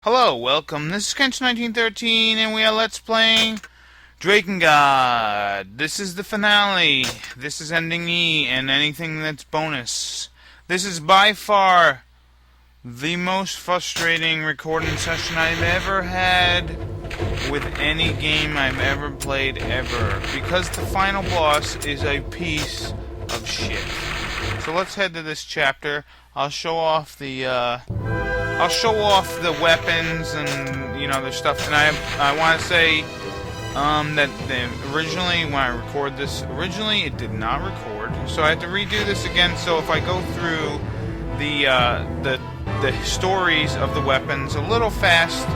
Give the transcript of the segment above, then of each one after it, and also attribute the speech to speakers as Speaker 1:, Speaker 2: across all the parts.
Speaker 1: Hello, welcome. This is Kench1913, and we are Let's Playing Drakengard. This is the finale. This is ending E, and anything that's bonus. This is by far the most frustrating recording session I've ever had with any game I've ever played ever, because the final boss is a piece of shit. So let's head to this chapter. I'll show off the weapons and, the stuff. And I want to say that originally, when I record this, it did not record. So I had to redo this again. So if I go through the stories of the weapons a little fast,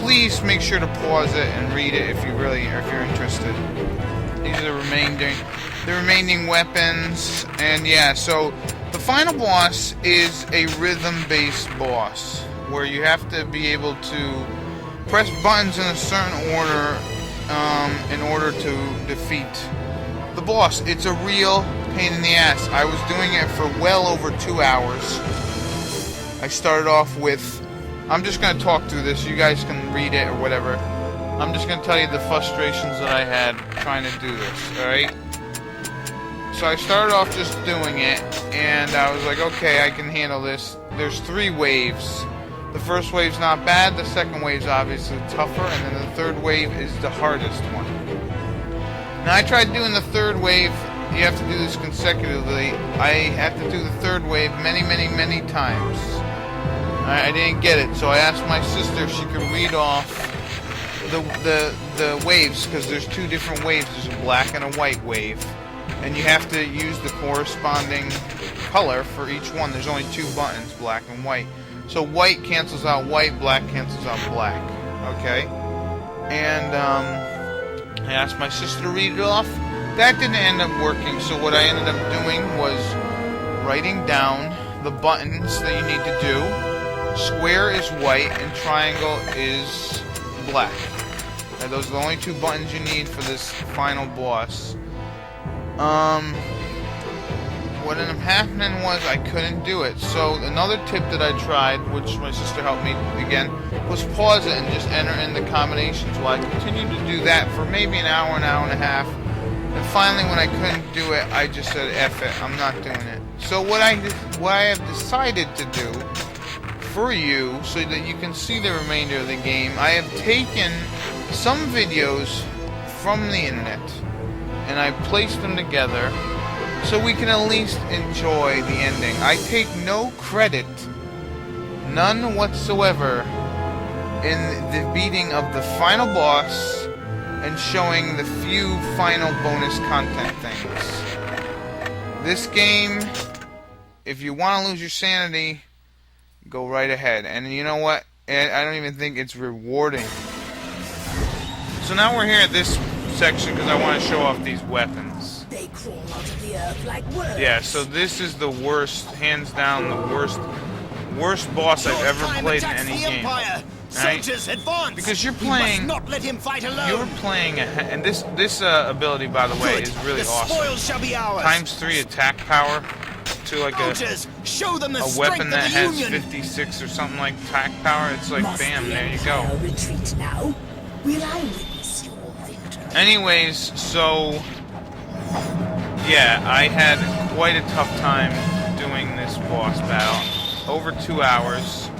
Speaker 1: please make sure to pause it and read it if you're interested. These are the remaining weapons, and yeah, so the final boss is a rhythm-based boss, where you have to be able to press buttons in a certain order in order to defeat the boss. It's a real pain in the ass. I was doing it for well over 2 hours. I started off with... I'm just going to talk through this. You guys can read it or whatever. I'm just going to tell you the frustrations that I had trying to do this, alright? So I started off just doing it, and I was like, okay, I can handle this. There's 3 waves. The first wave's not bad, the second wave's obviously tougher, and then the third wave is the hardest one. Now I tried doing the third wave. You have to do this consecutively. I had to do the third wave many times. I didn't get it, so I asked my sister if she could read off the waves, because there's 2 different waves. There's a black and a white wave, and you have to use the corresponding color for each one. There's only 2 buttons, black and white. So white cancels out white, black cancels out black. Okay? And I asked my sister to read it off. That didn't end up working, so what I ended up doing was writing down the buttons that you need to do. Square is white and triangle is black. And those are the only 2 buttons you need for this final boss. What ended up happening was I couldn't do it. So another tip that I tried, which my sister helped me again, was pause it and just enter in the combinations. Well, I continued to do that for maybe an hour and a half. And finally, when I couldn't do it, I just said, F it, I'm not doing it. So what I have decided to do for you, so that you can see the remainder of the game, I have taken some videos from the internet and I placed them together so we can at least enjoy the ending. I take no credit, none whatsoever, in the beating of the final boss and showing the few final bonus content things. This game, if you want to lose your sanity, go right ahead. And you know what? I don't even think it's rewarding. So now we're here at this section because I want to show off these weapons.
Speaker 2: They crawl out of the earth like worms.
Speaker 1: Yeah, so this is the worst, hands down, the worst boss I've ever played in any game. Right? Because you're playing,
Speaker 2: not let him fight alone.
Speaker 1: You're playing, and this ability, by the way, is really awesome.
Speaker 2: Spoils shall be ours.
Speaker 1: ×3 attack power to like
Speaker 2: show them the
Speaker 1: a weapon that has
Speaker 2: Union.
Speaker 1: 56 or something like attack power. It's like, bam, there you go.
Speaker 2: Retreat now. Will I witness your victory?
Speaker 1: Anyways, so yeah, I had quite a tough time doing this boss battle. Over 2 hours.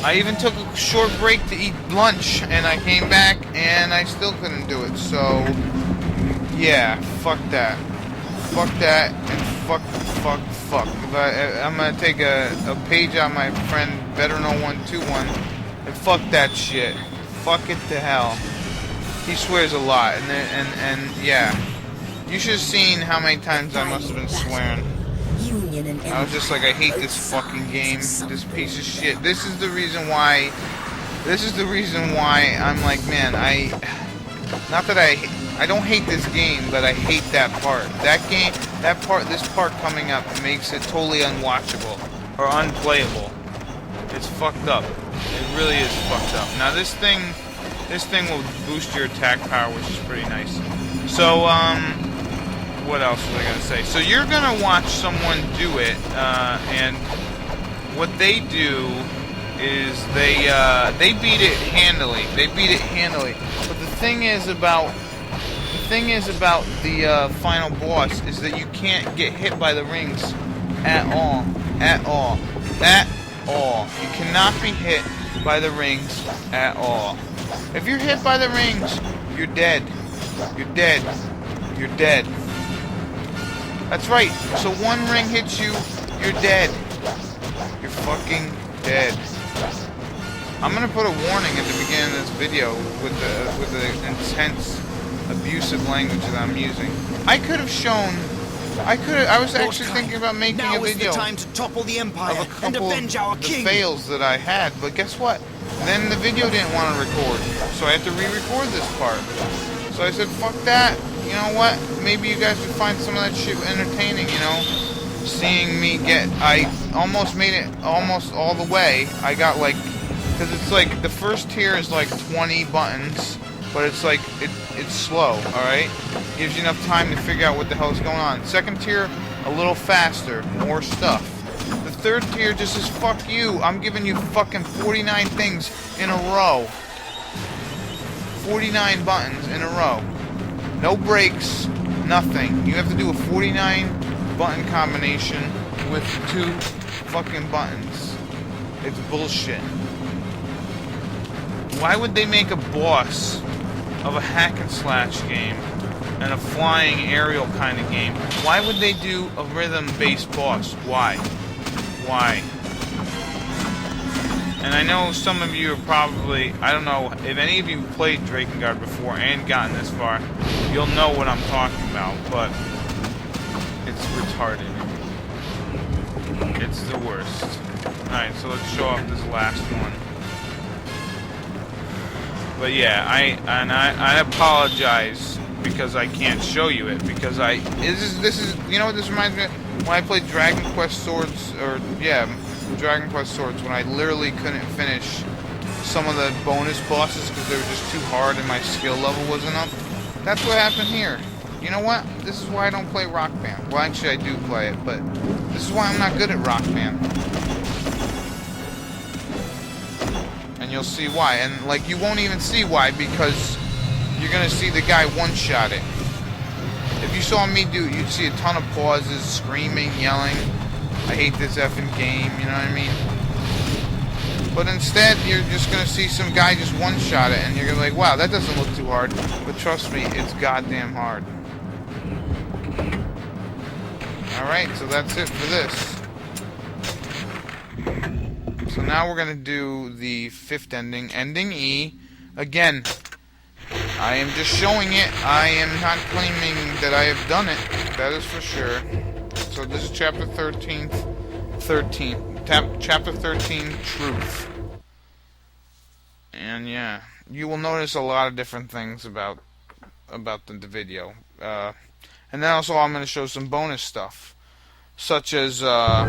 Speaker 1: I even took a short break to eat lunch, and I came back, and I still couldn't do it. So yeah, fuck that. Fuck that, and fuck. I'm gonna take a page out of my friend Better No 121 and fuck that shit. Fuck it to hell. He swears a lot, and yeah. You should have seen how many times I must have been swearing. I was just like, I hate this fucking game, this piece of shit. This is the reason why I'm like, man, I don't hate this game, but I hate that part. This part coming up makes it totally unwatchable or unplayable. It's fucked up. It really is fucked up. Now this thing will boost your attack power, which is pretty nice. So what else was I gonna say? So you're gonna watch someone do it, and what they do is they beat it handily. They beat it handily. But the thing is about the final boss is that you can't get hit by the rings at all. At all. At all. You cannot be hit by the rings at all. If you're hit by the rings, you're dead. You're dead. You're dead. That's right. So one ring hits you, you're dead. You're fucking dead. I'm gonna put a warning at the beginning of this video with the intense abusive language that I'm using. I was actually thinking about making a video
Speaker 3: the time to topple the empire
Speaker 1: of a
Speaker 3: and
Speaker 1: couple
Speaker 3: avenge our
Speaker 1: of the
Speaker 3: king.
Speaker 1: fails that I had, but guess what? Then the video didn't want to record, so I had to re-record this part. So I said, fuck that. You know what? Maybe you guys would find some of that shit entertaining, you know? Seeing me I almost made it almost all the way. I got like, because it's like, the first tier is like 20 buttons, but it's like, it's slow, alright? Gives you enough time to figure out what the hell is going on. Second tier, a little faster, more stuff. The third tier just says, fuck you, I'm giving you fucking 49 things in a row. 49 buttons in a row. No breaks, nothing. You have to do a 49 button combination with 2 fucking buttons. It's bullshit. Why would they make a boss of a hack and slash game and a flying aerial kind of game? Why would they do a rhythm-based boss? Why? Why? And I know some of you are probably, I don't know, if any of you played Drakengard before and gotten this far, you'll know what I'm talking about, but it's retarded. It's the worst. Alright, so let's show off this last one. But yeah, I apologize because I can't show you it, because this is you know what this reminds me of? When I played Dragon Quest Swords, or yeah, Dragon Quest Swords, when I literally couldn't finish some of the bonus bosses because they were just too hard and my skill level wasn't up. That's what happened here. You know what? This is why I don't play Rock Band. Well, actually I do play it, but this is why I'm not good at Rock Band. And you'll see why. And like, you won't even see why, because you're gonna see the guy one-shot it. If you saw me do it, you'd see a ton of pauses, screaming, yelling. I hate this effing game, you know what I mean? But instead, you're just gonna see some guy just one-shot it, and you're gonna be like, wow, that doesn't look too hard. But trust me, it's goddamn hard. Alright, so that's it for this. So now we're gonna do the 5th ending, Ending E. Again, I am just showing it. I am not claiming that I have done it. That is for sure. So this is chapter 13. Chapter 13, Truth. And yeah, you will notice a lot of different things about the video. And then also I'm going to show some bonus stuff, such as some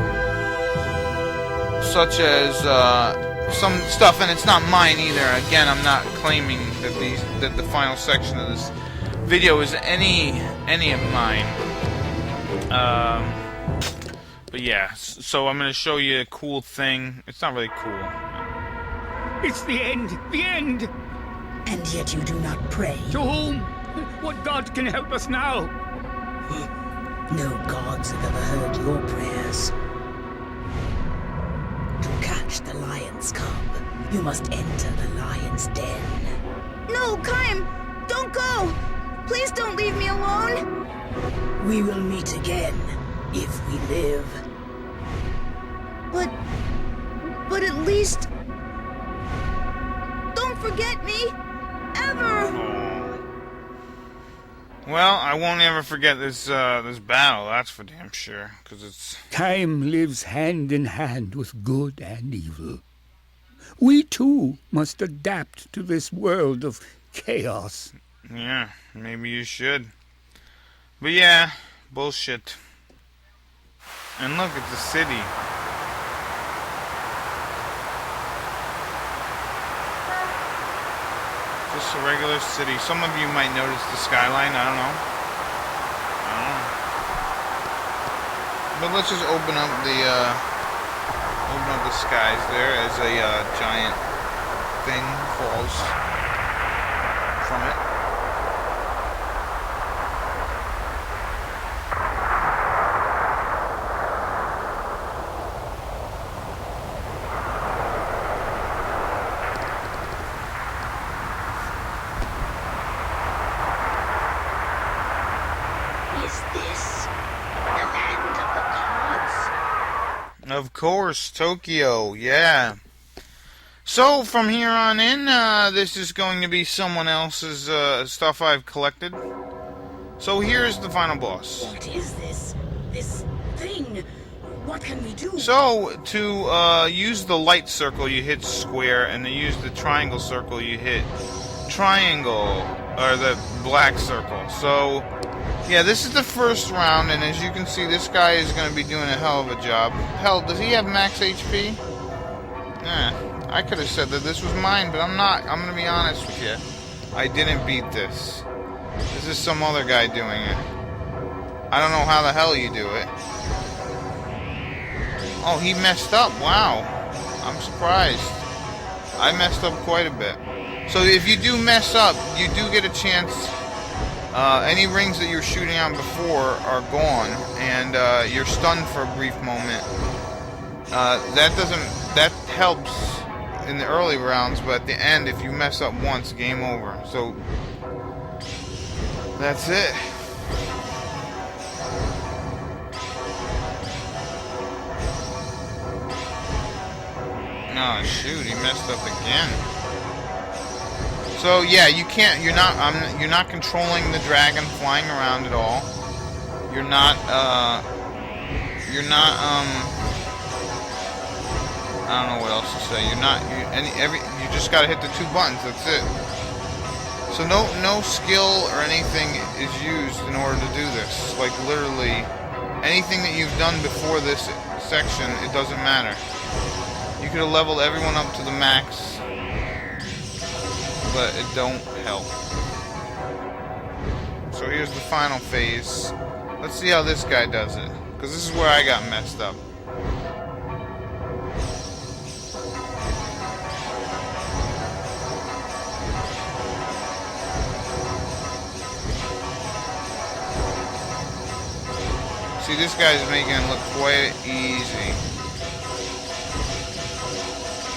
Speaker 1: stuff, and it's not mine either. Again, I'm not claiming that the final section of this video is any of mine. But yeah, so I'm gonna show you a cool thing. It's not really cool.
Speaker 4: It's the end! The end!
Speaker 2: And yet you do not pray.
Speaker 4: To whom? What god can help us now?
Speaker 2: No gods have ever heard your prayers. To catch the lion's cub, you must enter the lion's den.
Speaker 5: No, Kaim! Don't go! Please don't leave me alone!
Speaker 2: We will meet again, if we live.
Speaker 5: But at least... don't forget me! Ever!
Speaker 1: Well, I won't ever forget this battle, that's for damn sure, because it's...
Speaker 4: Time lives hand in hand with good and evil. We too must adapt to this world of chaos.
Speaker 1: Yeah, maybe you should. But yeah, bullshit. And look, it's a city. Just a regular city. Some of you might notice the skyline, I don't know. But let's just open up of the skies there as a giant thing falls from it.
Speaker 2: Is this the land of the gods?
Speaker 1: Of course, Tokyo, yeah. So, from here on in, this is going to be someone else's stuff I've collected. So here's the final boss.
Speaker 2: What is this? This thing? What can we do?
Speaker 1: So, to use the light circle, you hit square, and to use the triangle circle, you hit triangle, or the black circle. So, yeah, this is the first round, and as you can see, this guy is going to be doing a hell of a job. Hell, does he have max HP? I could have said that this was mine, but I'm not. I'm going to be honest with you. I didn't beat this. This is some other guy doing it. I don't know how the hell you do it. Oh, he messed up. Wow. I'm surprised. I messed up quite a bit. So if you do mess up, you do get a chance. Any rings that you're shooting on before are gone, and you're stunned for a brief moment. That helps in the early rounds, but at the end, if you mess up once, game over. So that's it. Oh shoot, he messed up again. So yeah, you can't. You're not controlling the dragon flying around at all. You're not. I don't know what else to say. You just gotta hit the two buttons. That's it. So no skill or anything is used in order to do this. Like literally, anything that you've done before this section, it doesn't matter. You could have leveled everyone up to the max, but it don't help. So here's the final phase. Let's see how this guy does it, because this is where I got messed up. See, this guy's making it look quite easy.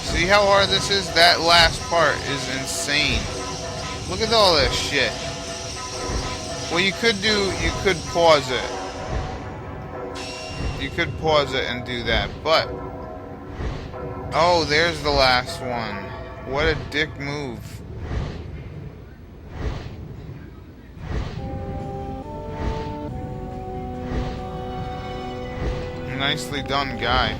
Speaker 1: See how hard this is? That last part is insane. Look at all this shit. What you could do, you could pause it. You could pause it and do that, but... Oh, there's the last one. What a dick move. Nicely done, guy.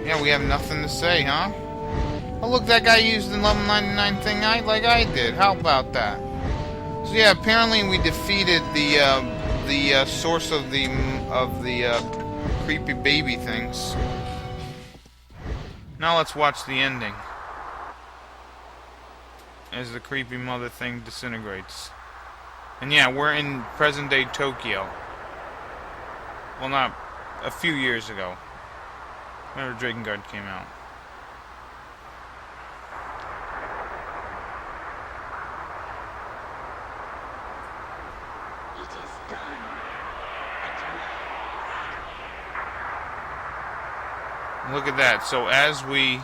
Speaker 1: Yeah, we have nothing to say, huh? Oh, look, that guy used the level 99 thing like I did. How about that? So yeah, apparently we defeated the source of the creepy baby things. Now let's watch the ending as the creepy mother thing disintegrates. And yeah, we're in present-day Tokyo. Well, not a few years ago. Whenever Drakengard came out.
Speaker 2: It is done.
Speaker 1: Look at that. So as we...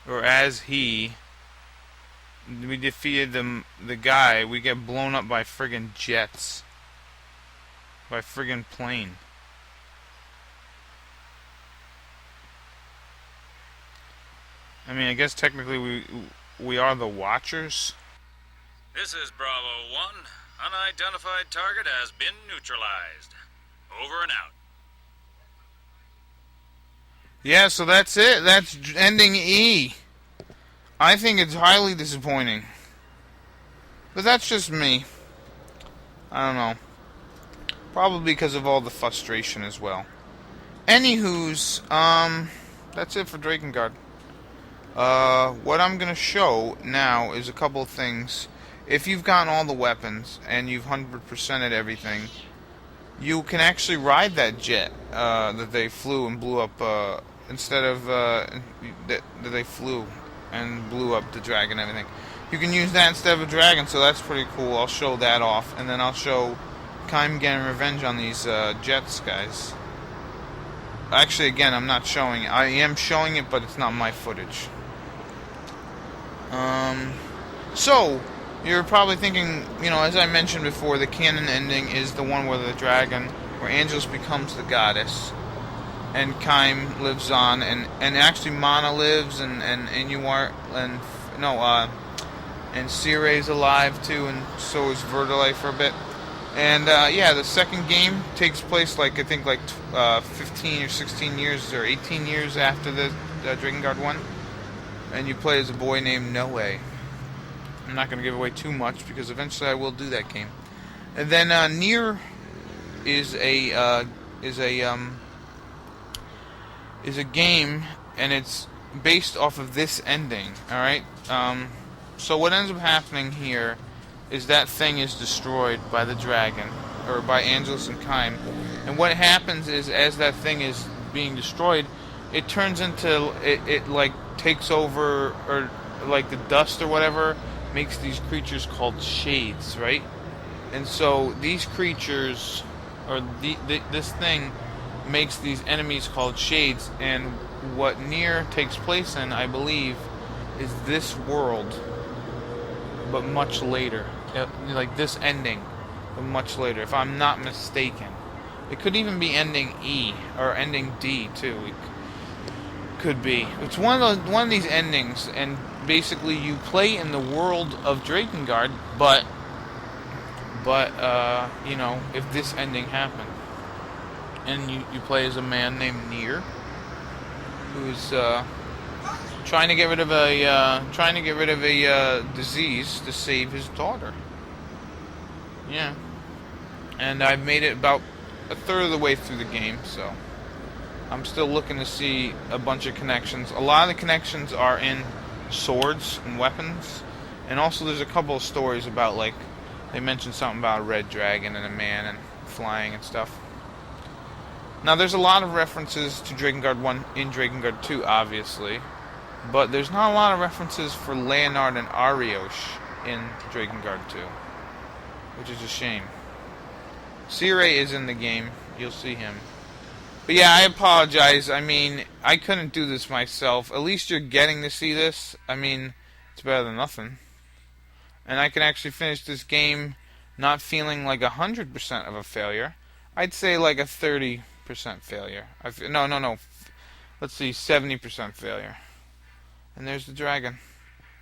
Speaker 1: Or as we defeated the guy, we get blown up by friggin' jets. By friggin' plane. I mean, I guess technically we are the Watchers.
Speaker 3: This is Bravo 1. Unidentified target has been neutralized. Over and out.
Speaker 1: Yeah, so that's it. That's ending E. I think it's highly disappointing. But that's just me. I don't know. Probably because of all the frustration as well. Anywho's, that's it for Drakengard. What I'm gonna show now is a couple of things. If you've gotten all the weapons and you've 100%ed everything, you can actually ride that jet that they flew and blew up. Instead of that they flew and blew up the dragon and everything. You can use that instead of a dragon, so that's pretty cool. I'll show that off, and then I'll show Kaim getting revenge on these jets guys. Actually, again, I'm not showing it. I am showing it, but it's not my footage. So, you're probably thinking, you know, as I mentioned before, the canon ending is the one where the dragon, where Angelus becomes the goddess, and Kaim lives on, and actually Mana lives, and Inuart, and Cire's alive too, and so is Verdalay for a bit. And yeah, the second game takes place I think 15 or 16 years or 18 years after the Drakengard one, and you play as a boy named Noe. I'm not going to give away too much because eventually I will do that game. And then Nier is a game, and it's based off of this ending. All right. So what ends up happening here is that thing is destroyed by the dragon, or by Angelus and Kaim. And what happens is, as that thing is being destroyed, it turns into, it like takes over, or like the dust or whatever, makes these creatures called shades, right? And so these creatures, or this thing, makes these enemies called shades. And what Nier takes place in, I believe, is this world, but much later. Like this ending, but much later, if I'm not mistaken. It could even be ending E, or ending D too. It could be. It's one of these endings, and basically you play in the world of Drakengard, but you know, if this ending happened, and you play as a man named Nier, who's trying to get rid of a disease to save his daughter. Yeah, and I've made it about a third of the way through the game, so I'm still looking to see a bunch of connections. A lot of the connections are in swords and weapons, and also there's a couple of stories about, like, they mentioned something about a red dragon and a man and flying and stuff. Now there's a lot of references to Drakengard 1 in Drakengard 2, obviously, but there's not a lot of references for Leonard and Ariosh in Drakengard 2, which is a shame. Cire is in the game. You'll see him. But yeah, I apologize. I mean, I couldn't do this myself. At least you're getting to see this. I mean, it's better than nothing. And I can actually finish this game not feeling like 100% of a failure. I'd say like a 30% failure. No. Let's see, 70% failure. And there's the dragon.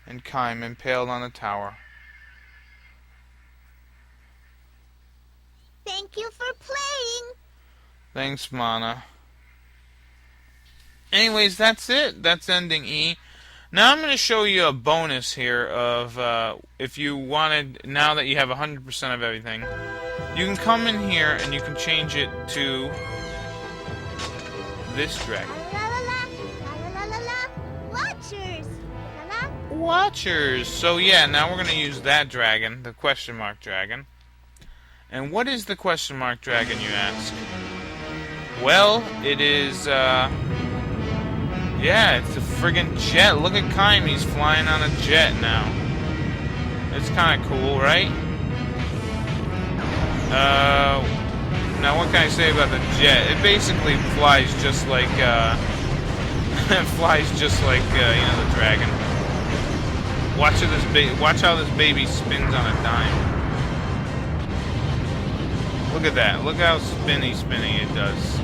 Speaker 1: And Kaim impaled on the tower.
Speaker 5: Thank you for playing.
Speaker 1: Thanks, Mana. Anyways, that's it. That's ending E. Now I'm going to show you a bonus here of if you wanted, now that you have 100% of everything, you can come in here and you can change it to this dragon.
Speaker 5: La la la la la la la. Watchers. La la.
Speaker 1: Watchers. So yeah, now we're going to use that dragon, the question mark dragon. And what is the question mark dragon, you ask? Well, it is, yeah, it's a friggin' jet. Look at Kaim, he's flying on a jet now. It's kind of cool, right? Now what can I say about the jet? It basically flies just like, it flies just like, you know, the dragon. Watch how this baby spins on a dime. Look at that. Look how spinny it does.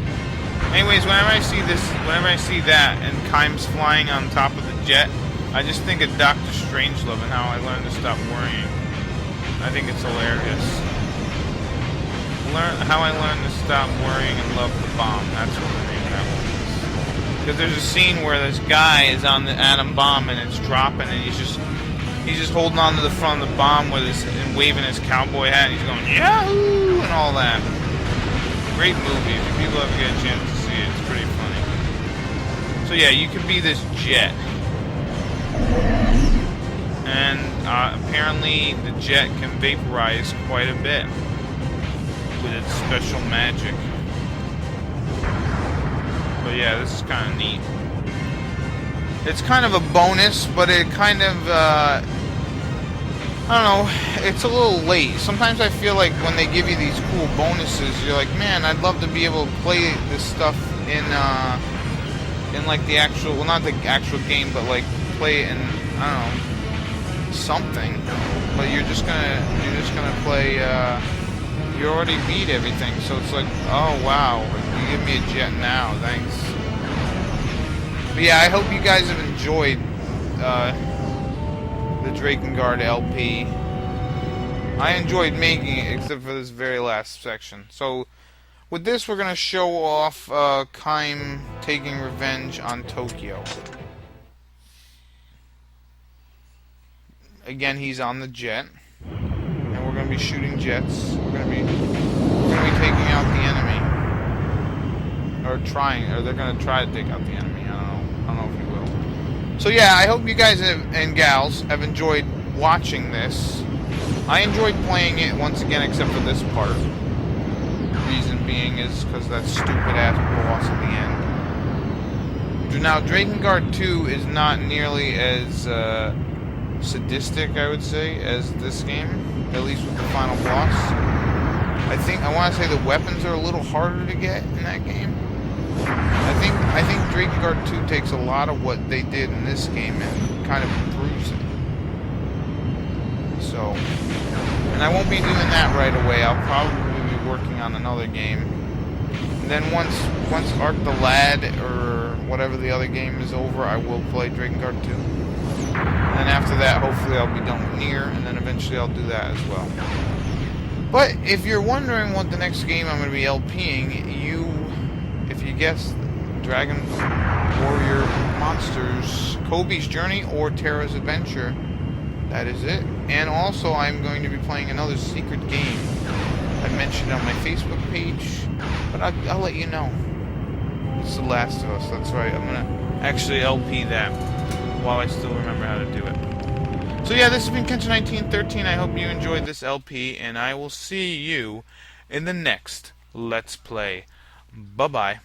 Speaker 1: Anyways, whenever I see that, and Kaim's flying on top of the jet, I just think of Dr. Strangelove and how I learned to stop worrying. I think it's hilarious. How I learned to stop worrying and love the bomb. That's what the name of that one is. Because there's a scene where this guy is on the atom bomb and it's dropping, and he's just holding on to the front of the bomb with and waving his cowboy hat, and he's going Yahoo and all that. Great movie. If people ever get a chance to see it, it's pretty funny. So yeah, you can be this jet. And apparently the jet can vaporize quite a bit with its special magic. But yeah, this is kind of neat. It's kind of a bonus, but it kind of, I don't know, it's a little late. Sometimes I feel like when they give you these cool bonuses, you're like, man, I'd love to be able to play this stuff in like the actual, well, not the actual game, but like play it in, I don't know, something. But you're just gonna play, you already beat everything, so it's like, oh wow, you give me a jet now, thanks. But yeah, I hope you guys have enjoyed the Drakengard LP. I enjoyed making it, except for this very last section. So, with this, we're gonna show off Kaim taking revenge on Tokyo. Again, he's on the jet, and we're gonna be shooting jets. We're gonna be taking out the enemy, or they're gonna try to take out the enemy. I don't know if he will. So yeah, I hope you guys and gals have enjoyed watching this. I enjoyed playing it once again, except for this part. Reason being is because that stupid ass boss at the end. Now, Drakengard 2 is not nearly as sadistic, I would say, as this game, at least with the final boss. I want to say the weapons are a little harder to get in that game. I think Drakengard 2 takes a lot of what they did in this game and kind of improves it. So, and I won't be doing that right away. I'll probably be working on another game. And then once Ark the Lad or whatever the other game is over, I will play Drakengard 2. And then after that, hopefully I'll be done with Nier, and then eventually I'll do that as well. But if you're wondering what the next game I'm going to be LPing, if you guessed, Dragon Warrior Monsters, Kobe's Journey, or Terra's Adventure, that is it. And also, I'm going to be playing another secret game I mentioned on my Facebook page, but I'll let you know. It's The Last of Us, that's right. I'm going to actually LP that while I still remember how to do it. So yeah, this has been Kenshin1913. I hope you enjoyed this LP, and I will see you in the next Let's Play. Bye-bye.